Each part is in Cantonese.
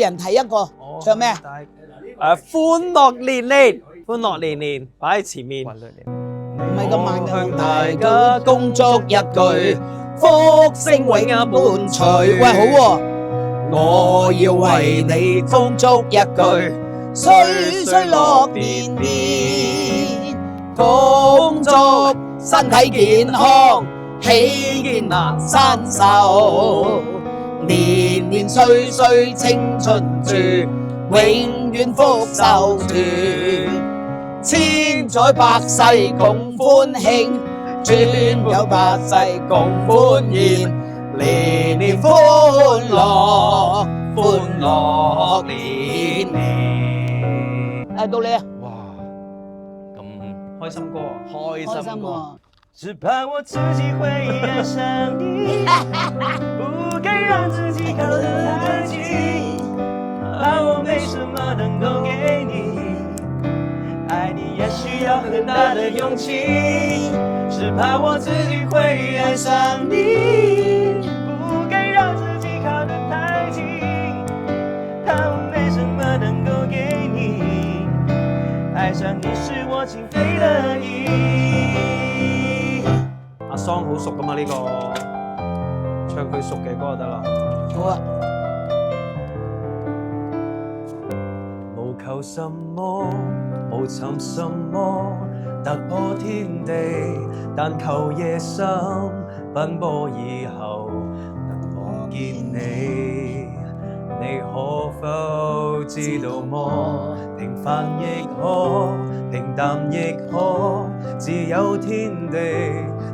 人提一個唱咩啊？歡樂年年，歡樂年年擺喺前面。唔係咁慢嘅。大家共祝一句，福星永伴隨。喂，好喎，我要為你恭祝一句，歲歲樂年年，恭祝身體健康，喜健難生壽，年年歲歲青春住，永遠福壽團。千載百世共歡慶，轉有百世共歡宴，年年歡樂，歡樂年年。到你啊！哇，咁開心歌啊！開心喎！只怕我自己會愛上你，不該讓自己靠得太近，怕我沒什麼能夠給你。愛你也需要很大的勇氣，只怕我自己會愛上你，不該讓自己靠得太近，怕我沒什麼能夠給你。愛上你是我情非得已。阿桑好熟噶嘛呢個，唱佢熟嘅歌就得啦。好啊。無求什麼，無尋什麼，突破天地，但求夜深奔波以後能望見你。你可否知道麼？平凡亦可，平淡亦可，自有天地，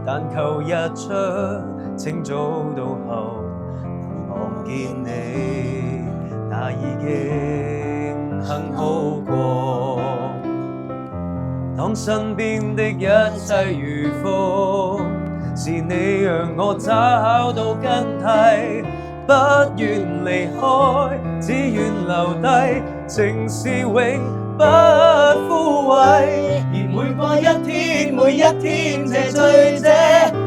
但求日出清早到後能望見你，那已經很好過。當身邊的一切如風，是你讓我找到根蒂，不願離開，只願留低，情是永不枯萎。而每過一天，每一天謝罪者，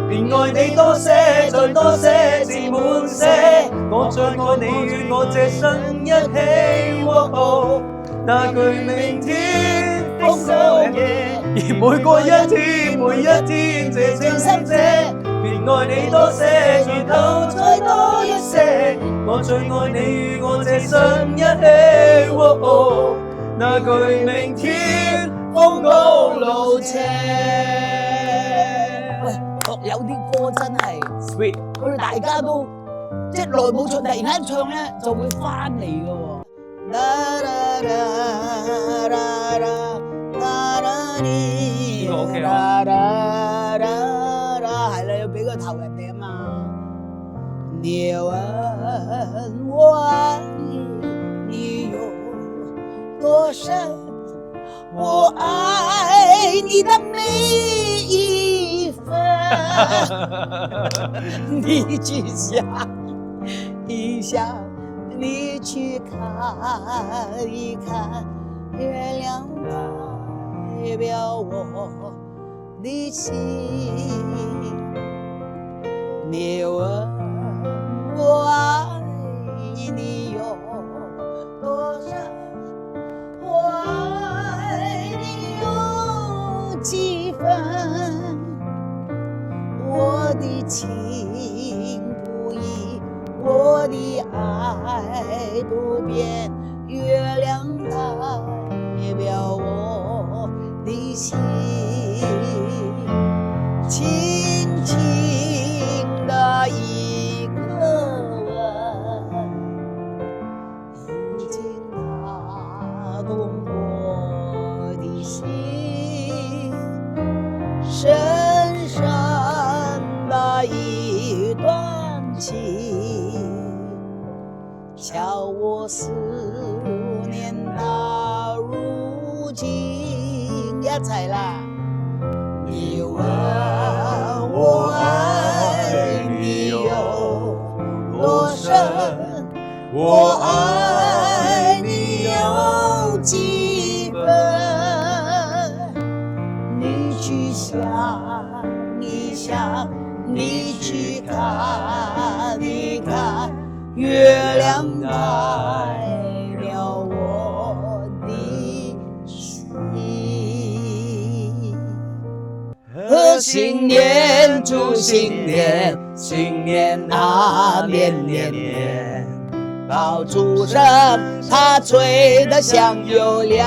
便愛你多些，再多些至滿瀉。我最愛你與我這生一起，那句明天風高夜。而每過一天，每一天謝正心者，便愛你多些，然後再多一些。我最愛你與我這生一起，那句明天風高路斜。喂，有啲歌真係 sweet， 佢哋大家都即係耐冇唱，突然間唱咧就會翻嚟嘅喎。呢個 OK 啊，係啦，要俾個頭人哋啊嘛。你問我愛你有多深，我愛你的每一分。你去想一想，你去看一看，月亮代表我的心。你問我愛你有多深，我愛你有幾分，我的情不移，我的愛不變，月亮代表我的心，輕輕的一個吻，已經打動我的心，深深的一段情，叫我思念到如今。一齊啦！你問我愛你有多深，我愛你有幾分，你去想一想，你去看一看，月亮代新年祝新年，新年啊年年年，爆竹声它吹得响又亮。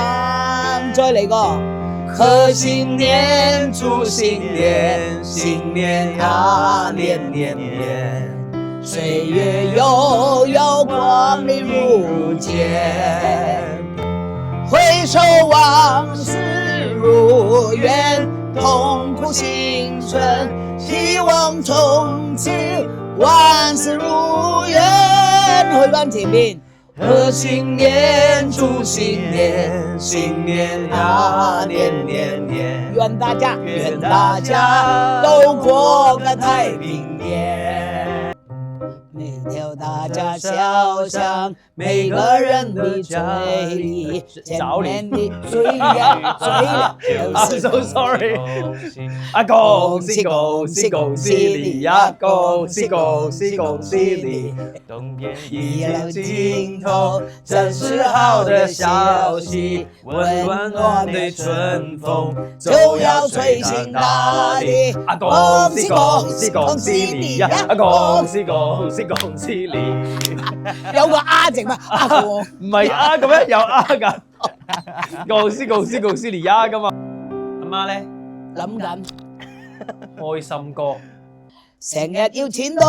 再嚟個。賀新年，祝新年，新年啊年年年，歲月悠悠，光陰如箭。回首往事如煙，痛苦青春，希望從此萬事如願。去翻前面。賀新年，祝新年，新年啊年年年，願大家都過個太平年。每條大家笑向每個人的嘴裡，見面的嘴臉I'm so sorry。啊，恭喜恭喜恭喜你呀！恭喜恭喜恭喜你！冬天已經盡頭，真是好的消息。溫暖的春風就要吹進大地。啊，恭喜恭喜恭喜你呀！啊，恭喜恭喜恭喜你！有個啊字嘛？啊個唔係啊咁樣有啊㗎。恭喜恭喜恭喜你呀㗎嘛！阿媽咧諗緊，開心歌。成日要錢多，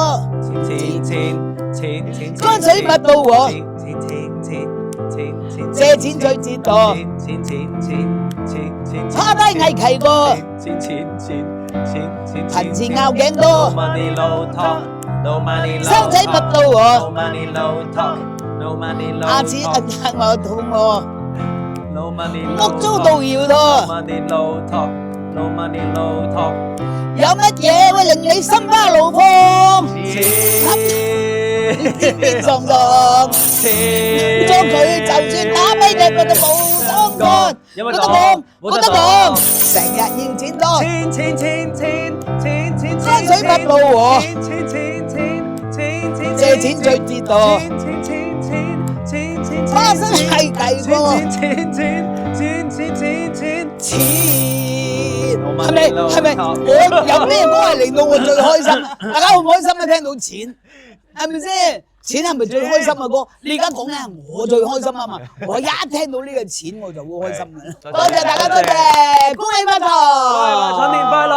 錢，乾脆乜都和，錢，借錢最折墮，錢，趴低嗌契過，錢，貧賤拗頸多， no money 生仔乜都和， no money low talk，no money low 牙齒硬硬我肚餓， no money 屋租都要 no 拖， money low talk，no money low talk，有乜嘢會令你心花怒放？天天撞撞，咗佢就算打跛隻腳都冇相干，冇得講，成日要錢多，山水不路和，借錢最折墮，花生係計過，錢係咪我有咩歌係令到我最開心？大家好唔開心啊？聽到錢係咪先？錢係咪最開心嘅歌？你而家講緊係我最開心啊嘛！我一聽到呢個錢我就會開心嘅啦。多謝大家，多謝，恭喜發財！新年快樂！